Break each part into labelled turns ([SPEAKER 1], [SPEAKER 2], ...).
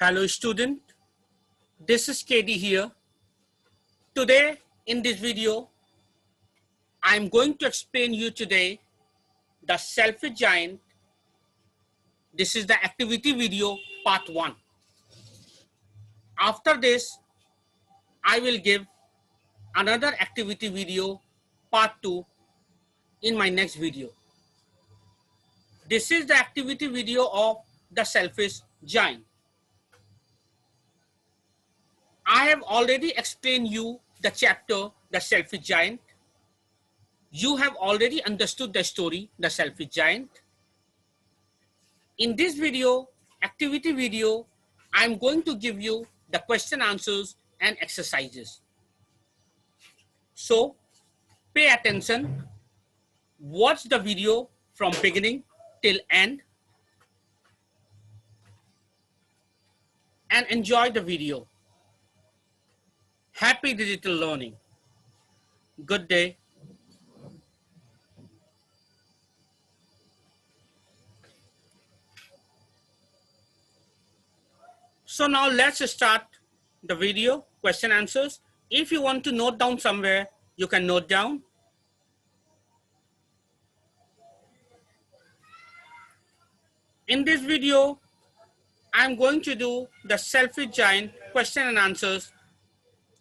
[SPEAKER 1] Hello student, this is KD here. Today in this video, I'm going to explain you today the selfish giant. This is the activity video part 1. After this, I will give another activity video part 2 in my next video. This is the activity video of the selfish giant. I have already explained you the chapter, the selfish giant. You have already understood the story, the selfish giant. In this video, activity video, I'm going to give you the question answers and exercises. So pay attention, watch the video from beginning till end and enjoy the video. Happy digital learning. Good day. So now let's start the video, question answers. If you want to note down somewhere, you can note down. In this video, I'm going to do the selfish giant question and answers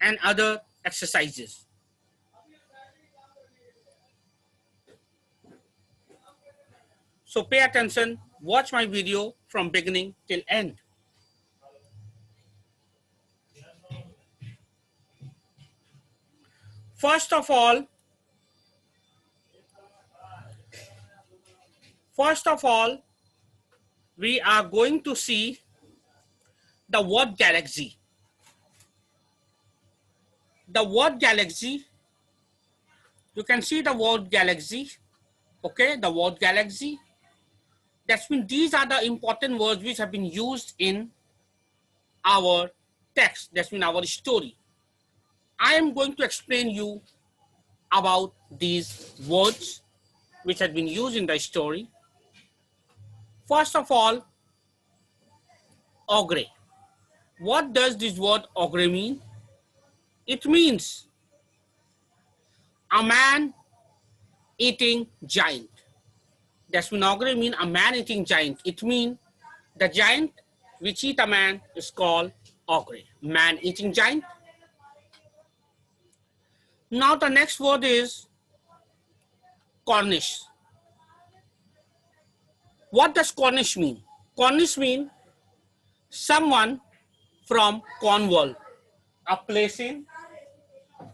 [SPEAKER 1] and other exercises. So pay attention, watch my video from beginning till end. First of all, we are going to see the word galaxy. The word galaxy, you can see the word galaxy, okay, the word galaxy. That means these are the important words which have been used in our text, that means our story. I am going to explain you about these words which have been used in the story. First of all, ogre. What does this word ogre mean? It means a man-eating giant. That's when ogre means a man-eating giant. It means the giant which eat a man is called ogre, man-eating giant. Now the next word is Cornish. What does Cornish mean? Cornish means someone from Cornwall, a place in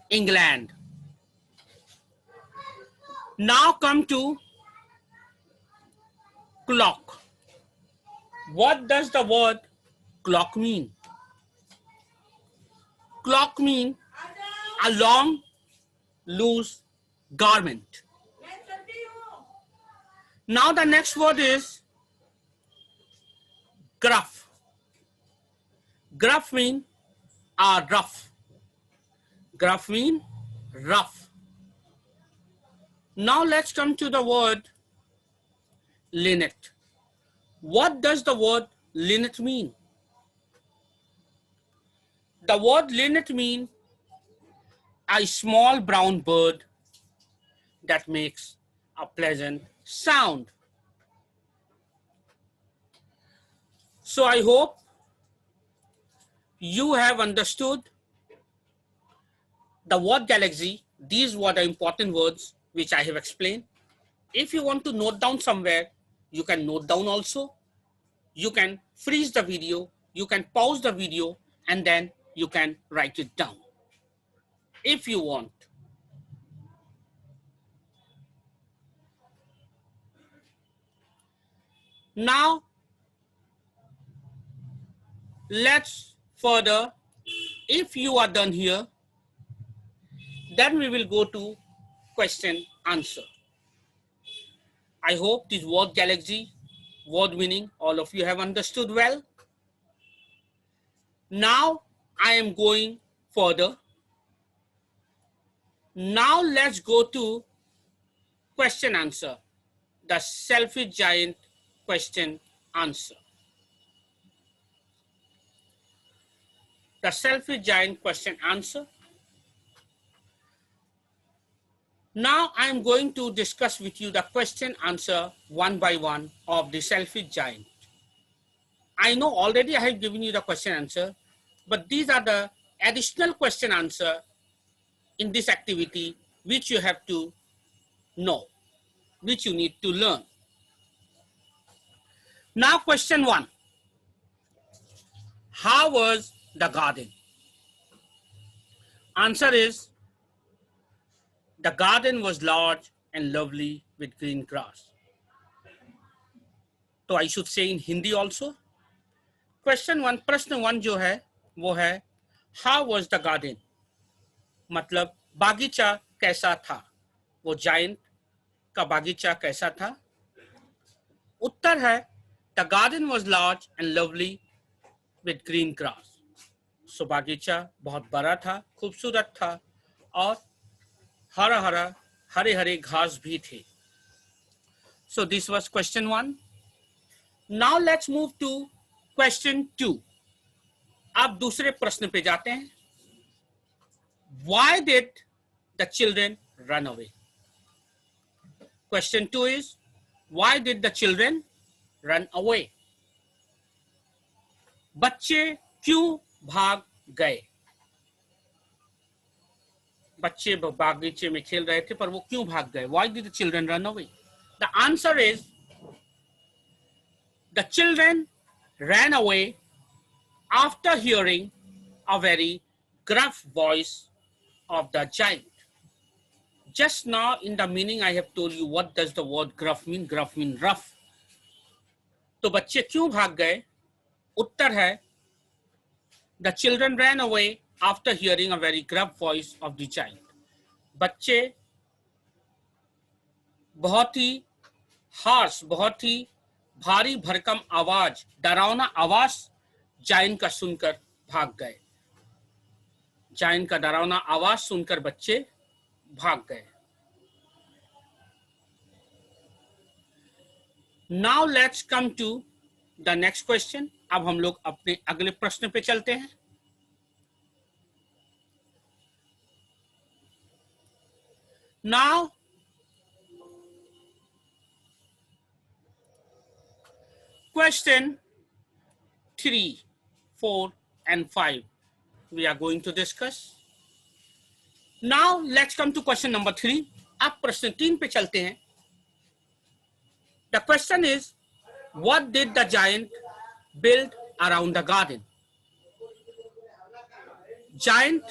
[SPEAKER 1] England. Now come to clock. What does the word clock mean? Clock means a long, loose garment. Now the next word is gruff. Gruff means rough. Gruff means rough. Now let's come to the word linnet. What does the word linnet mean? The word linnet means a small brown bird that makes a pleasant sound. So I hope you have understood the word galaxy. These were the important words which I have explained. If you want to note down somewhere, you can note down also. You can freeze the video, you can pause the video, and then you can write it down if you want. Now, let's further. If you are done here, then we will go to question answer. I hope this word galaxy, word meaning, all of you have understood well. Now I am going further. Now let's go to question answer, the selfish giant question answer. the selfish giant question answer. Now I am going to discuss with you the question answer one by one of the selfish giant. I know already I have given you the question answer, but these are the additional question answer in this activity which you have to know, which you need to learn. Now question 1. How was the garden? Answer is, the garden was large and lovely with green grass. तो I should say in Hindi also. Question 1, प्रश्न 1 जो है वो है How was the garden? मतलब बागीचा कैसा था? वो जायंट का बागीचा कैसा था? उत्तर है The garden was large and lovely with green grass. So बागीचा बहुत बड़ा था, खूबसूरत था और हरा हरा हरे हरे घास भी थे. So this was question 1. Now let's move to question 2. अब दूसरे प्रश्न पे जाते हैं. Why did the children run away? Question 2 is, why did the children run away? बच्चे क्यों भाग गए? बच्चे बागीचे में खेल रहे थे पर वो क्यों भाग गए? Why did the children run away? The answer is, the children ran away after hearing a very gruff voice of the giant. Just now in the meaning I have told you what does the word gruff mean. Gruff mean rough. तो बच्चे क्यों भाग गए? उत्तर है, the children ran away after hearing a very gruff voice of the giant. बच्चे बहुत ही harsh, बहुत ही भारी भरकम आवाज, डरावना आवाज जायंट का सुनकर भाग गए. जायंट का डरावना आवाज सुनकर बच्चे भाग गए. Now let's come to the next question. अब हम लोग अपने अगले प्रश्न पे चलते हैं. Now question 3, 4 and 5 we are going to discuss. Now let's come to question number 3. अब प्रश्न 3 पे चलते हैं. The question is, what did the giant build around the garden? Giant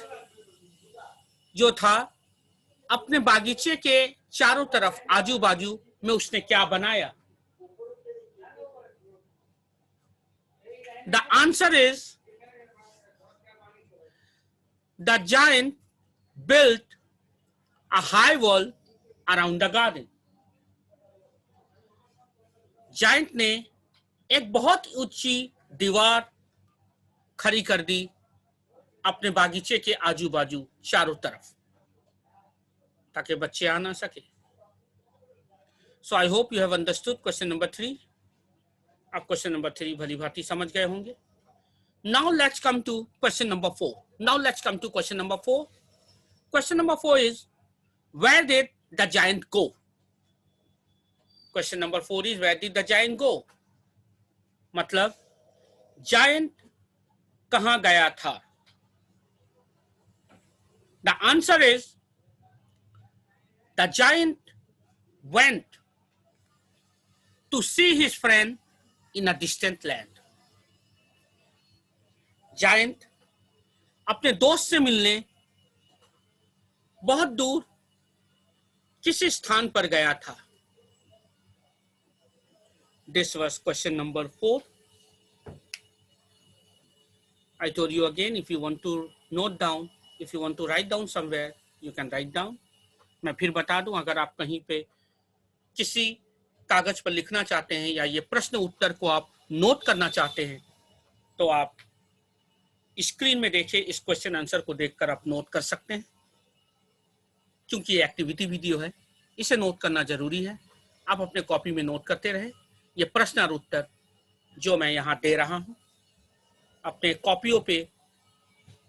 [SPEAKER 1] जो था अपने बागीचे के चारों तरफ आजू बाजू में उसने क्या बनाया? The answer is, the giant built a high wall around the garden. Giant ने एक बहुत ऊंची दीवार खड़ी कर दी अपने बागीचे के आजू बाजू चारों तरफ ताकि बच्चे आ ना सके. So I hope you have understood question number 3. आप क्वेश्चन नंबर 3 भली भांति समझ गए होंगे. Now let's come to question number 4. Now let's come to question number 4. Question number 4 is, where did the giant go? Question number 4 is, where did the giant go? मतलब giant कहां गया था? The answer is, the giant went to see his friend in a distant land. Giant अपने दोस्त से मिलने बहुत दूर किसी स्थान पर गया था. This was question number 4. I told you again, if you want to note down, if you want to write down somewhere, you can write down. मैं फिर बता दूं, अगर आप कहीं पे किसी कागज पर लिखना चाहते हैं या ये प्रश्न उत्तर को आप नोट करना चाहते हैं तो आप स्क्रीन में देखिए, इस क्वेश्चन आंसर को देखकर आप नोट कर सकते हैं. क्योंकि ये एक्टिविटी वीडियो है, इसे नोट करना जरूरी है. आप अपने कॉपी में नोट करते रहे. ये प्रश्न और उत्तर जो मैं यहाँ दे रहा हूँ अपने कॉपियों पे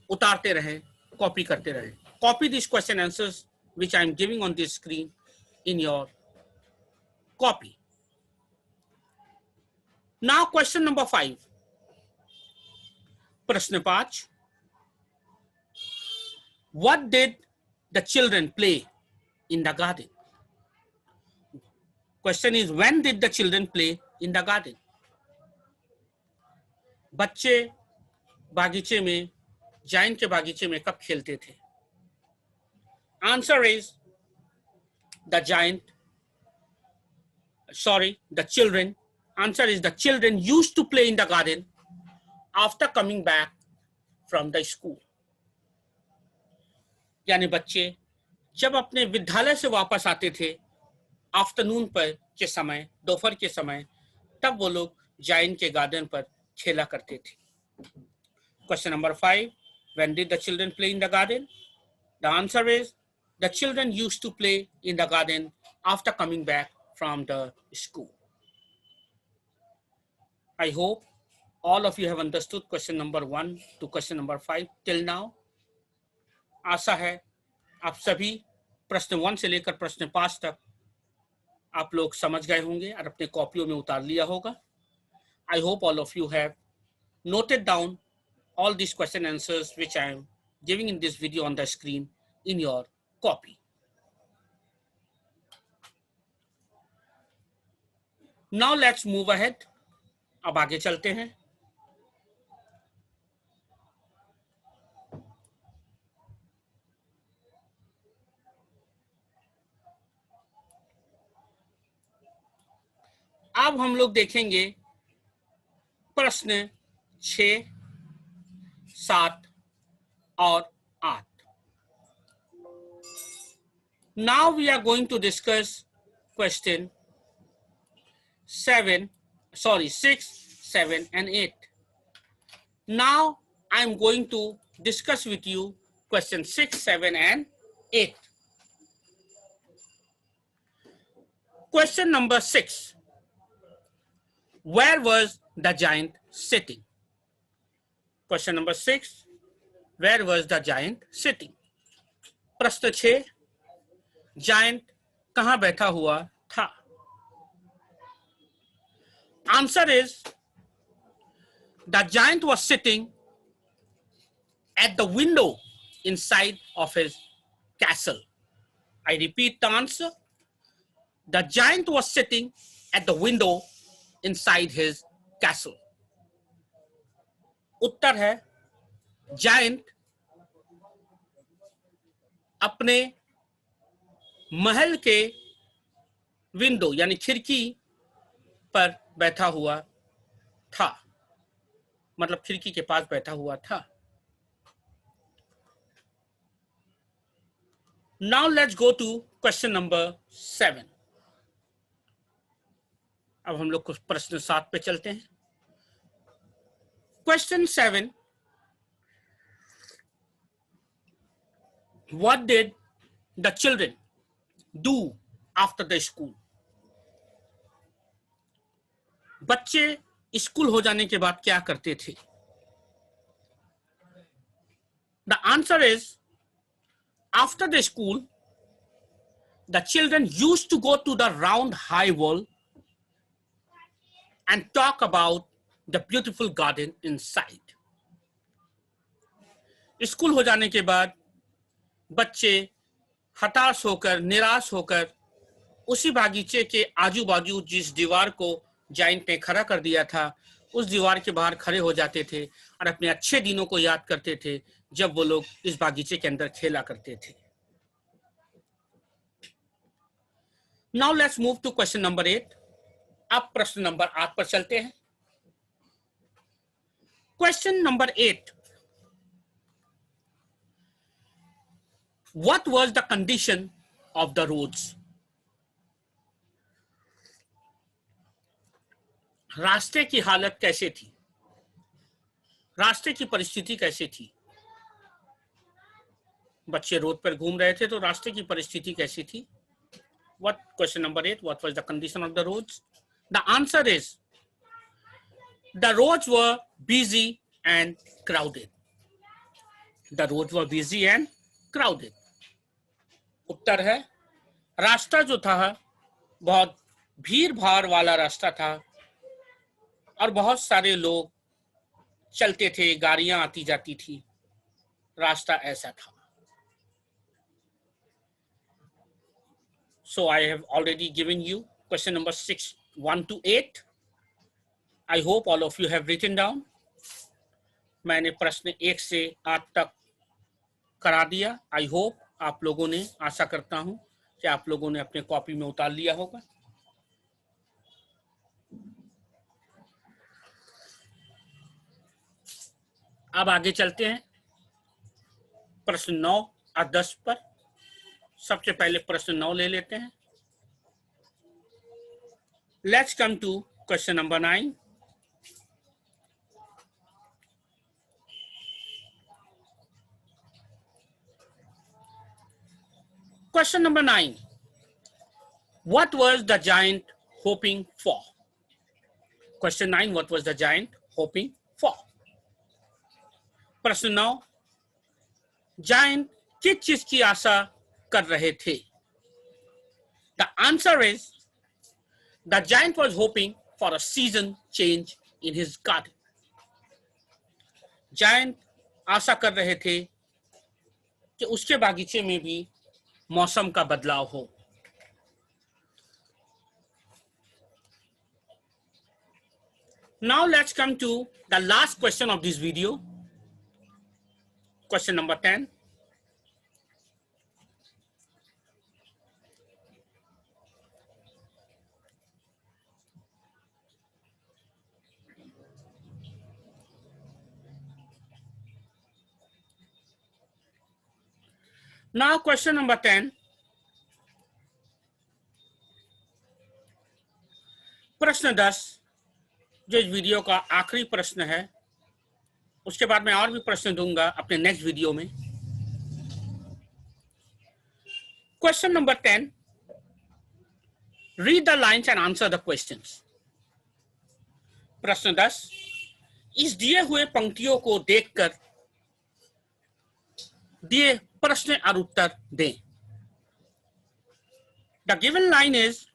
[SPEAKER 1] उतारते रहे, कॉपी करते रहे. Copy these question answers which I am giving on this screen in your copy. Now question number 5. प्रश्न 5. What did the children play in the garden? Question is, when did the children play in the garden? बच्चे बागीचे में, giant के बागीचे में कब खेलते थे? Answer is the children. Answer is the children used to play in the garden after coming back from the school. यानी बच्चे जब अपने विद्यालय से वापस आते थे आफ्टरनून पर के समय, दोपहर के समय, तब वो लोग जायंट के गार्डन पर खेला करते थे. Question number 5. When did the children play in the garden? The answer is the children used to play in the garden after coming back from the school. I hope all of you have understood question number 1 to question number 5 till now. आशा है आप सभी प्रश्न 1 से लेकर प्रश्न 5 तक आप लोग समझ गए होंगे और अपने कॉपियों में उतार लिया होगा. I hope all of you have noted down all these question answers which I am giving in this video on the screen in your copy. Now let's move ahead. अब आगे चलते हैं. अब हम लोग देखेंगे प्रश्न 6, 7 और 8. Now we are going to discuss question 6, 7 and 8. Now I am going to discuss with you question 6, 7 and 8. Question number 6. Where was the giant sitting? Question number 6. Where was the giant sitting? प्रश्न 6. Giant कहाँ बैठा हुआ था? Answer is the giant was sitting at the window inside of his castle. I repeat the answer. The giant was sitting at the window inside his castle. उत्तर है giant अपने महल के window यानी खिड़की पर बैठा हुआ था, मतलब खिड़की के पास बैठा हुआ था. Now let's go to question number 7. अब हम लोग कुछ प्रश्न 7 पे चलते हैं. Question 7. What did the children do after the school? बच्चे स्कूल हो जाने के बाद क्या करते थे? The answer is after the school, the children used to go to the round high wall and talk about the beautiful garden inside. School हो जाने के बाद बच्चे हताश होकर, निराश होकर उसी बागीचे के आजू बाजू जिस दीवार को जायंट ने खड़ा कर दिया था, उस दीवार के बाहर खड़े हो जाते थे और अपने अच्छे दिनों को याद करते थे जब वो लोग इस बागीचे के अंदर खेला करते थे. Now let's move to question number 8. अब प्रश्न नंबर 8 पर चलते हैं. Question number 8. What was the condition of the roads? रास्ते की हालत कैसे थी? रास्ते की परिस्थिति कैसे थी? बच्चे रोड पर घूम रहे थे तो रास्ते की परिस्थिति कैसी थी? What question number 8? What was the condition of the roads? The answer is the roads were busy and crowded. The roads were busy and crowded. उत्तर है रास्ता जो था बहुत भीड़ भाड़ वाला रास्ता था और बहुत सारे लोग चलते थे, गाड़ियां आती जाती थी, रास्ता ऐसा था. So I have already given you question number 6, 1 to 8. I hope all of you have written down. मैंने प्रश्न 1 से 8 तक करा दिया. I hope आप लोगों ने, आशा करता हूं कि आप लोगों ने अपने कॉपी में उतार लिया होगा. अब आगे चलते हैं प्रश्न 9 और 10 पर. सबसे पहले प्रश्न 9 ले लेते हैं. Let's come to question number 9. Question number 9. What was the giant hoping for? Question 9. What was the giant hoping for? प्रश्न 9. Giant किस चीज की आशा कर रहे थे? The answer is the giant was hoping for a season change in his garden. Giant आशा कर रहे थे कि उसके बागीचे में भी मौसम का बदलाव हो. Now let's come to the last question of this video. Question number 10. Now question number 10. प्रश्न 10 जो इस वीडियो का आखिरी प्रश्न है. उसके बाद मैं और भी प्रश्न दूंगा अपने नेक्स्ट वीडियो में. Question number 10. Read the lines and answer the questions. प्रश्न 10. इस दिए हुए पंक्तियों को देखकर दिए प्रश्न और उत्तर दें. The given line is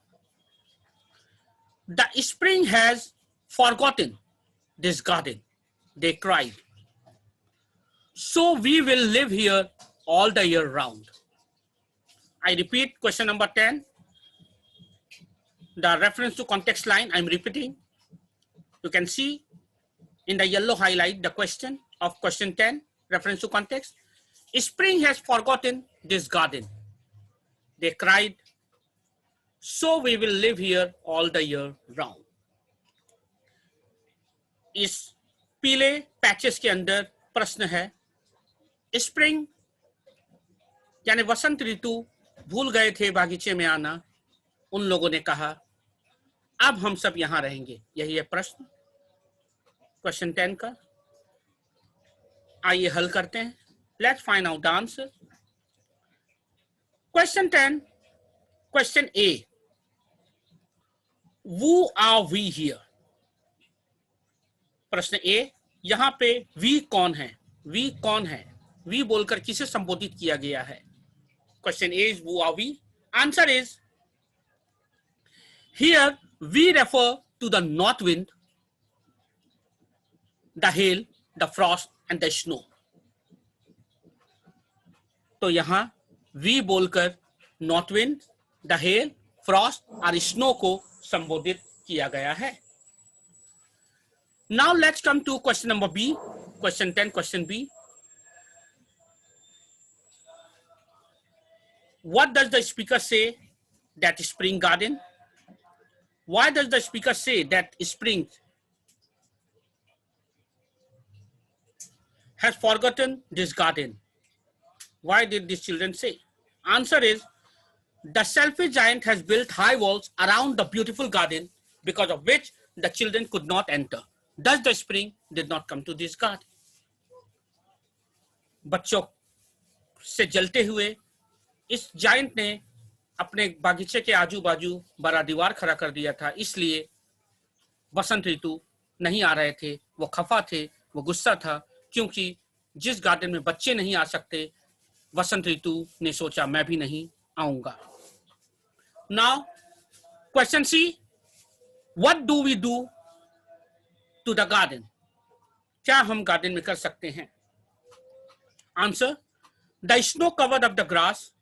[SPEAKER 1] the spring has forgotten this garden, they cried. So we will live here all the year round. I repeat question number 10. The reference to context line I'm repeating. You can see in the yellow highlight the question of question 10, reference to context. Spring has forgotten this garden. They cried. So we will live here all the year round. इस पीले patches के अंदर प्रश्न है. Spring यानी वसंत ऋतु भूल गए थे बागीचे में आना. उन लोगों ने कहा अब हम सब यहां रहेंगे. यही है प्रश्न क्वेश्चन 10 का. आइए हल करते हैं. Let's find out the answer. Question 10, question A. Who are we here? प्रश्न ए. यहां पे वी कौन है? वी कौन है? वी बोलकर किसे संबोधित किया गया है? Question A is who are we? Answer is here we refer to the north wind, the hail, the frost and the snow. तो यहां वी बोलकर north wind, the hell, Frost और स्नो को संबोधित किया गया है. Now let's come to question number B. Question 10, question B. What does the speaker say that spring garden? Why does the speaker say that spring has forgotten this garden? Why did these children say? Answer is the selfish giant has built high walls around the beautiful garden because of which the children could not enter. Thus the spring did not come to this garden. बच्चों से जलते हुए इस giant ने अपने बागीचे के आजू बाजू बड़ा दीवार खड़ा कर दिया था. इसलिए बसंत ऋतु नहीं आ रहे थे. वो खफा थे, वो गुस्सा था क्योंकि जिस गार्डन में बच्चे नहीं आ सकते, वसंत ऋतु ने सोचा मैं भी नहीं आऊंगा। Now question C, what do we do to the garden? क्या हम गार्डन में कर सकते हैं? Answer, the snow covered up the grass.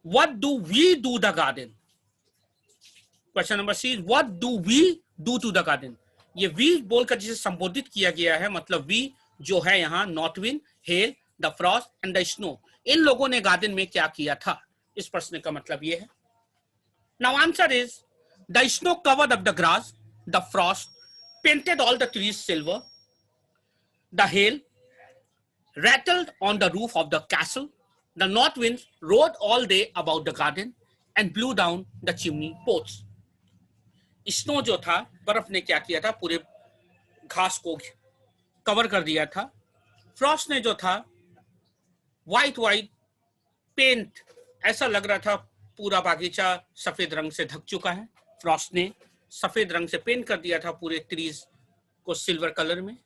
[SPEAKER 1] What do we do the garden? Question number C, what do we do to the garden? ये वी बोलकर जिसे संबोधित किया गया है, मतलब वी जो है यहाँ north wind, hail, the frost and the snow, इन लोगों ने गार्डन में क्या किया था? इस प्रश्न का मतलब ये है। Now answer is, the snow covered up the grass, the Frost painted all the trees silver, the hail rattled on the roof of the castle, the north winds rode all day about the garden and blew down the chimney pots. Snow जो था, बर्फ ने क्या किया था? पूरे घास को कवर कर दिया था। फ्रॉस्ट ने जो था, व्हाइट पेंट, ऐसा लग रहा था पूरा बागीचा सफेद रंग से ढक चुका है। फ्रॉस्ट ने सफेद रंग से पेंट कर दिया था पूरे ट्रीज को सिल्वर कलर में।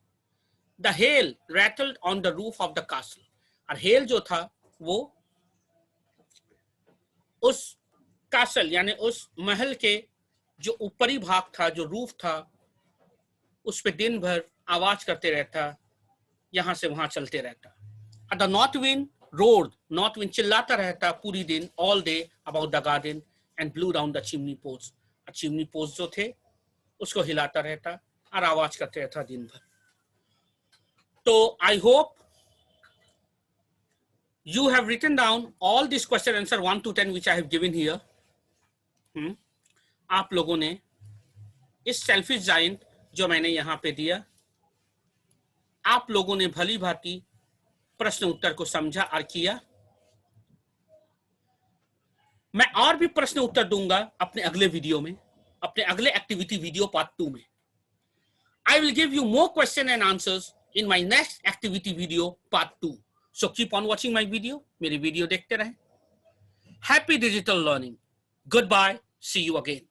[SPEAKER 1] The hell rattled on the roof of the castle, और हेल जो था वो उस कासल यानी उस महल के जो ऊपरी भाग था, जो रूफ था, उस पे दिन भर आवाज करते रहता, यहां से वहां चलते रहता। The north wind road, north wind चिल्लाता रहता पूरी दिन, all day about the garden and blue down the chimney post, chimney post जो थे उसको हिलाता रहता और आवाज करते रहता दिन भर। तो I hope you have written down all this question answer 1 to 10 which I have given here. आप लोगों ने इस सेल्फिश जायंट जो मैंने यहां पे दिया, आप लोगों ने भली भांति प्रश्न उत्तर को समझा और किया। मैं और भी प्रश्न उत्तर दूंगा अपने अगले वीडियो में, अपने अगले एक्टिविटी वीडियो पार्ट 2 में। I will give you more question and answers in my next activity video part 2. So keep on watching my video. मेरी वीडियो देखते रहें। Happy digital learning. Goodbye. See you again.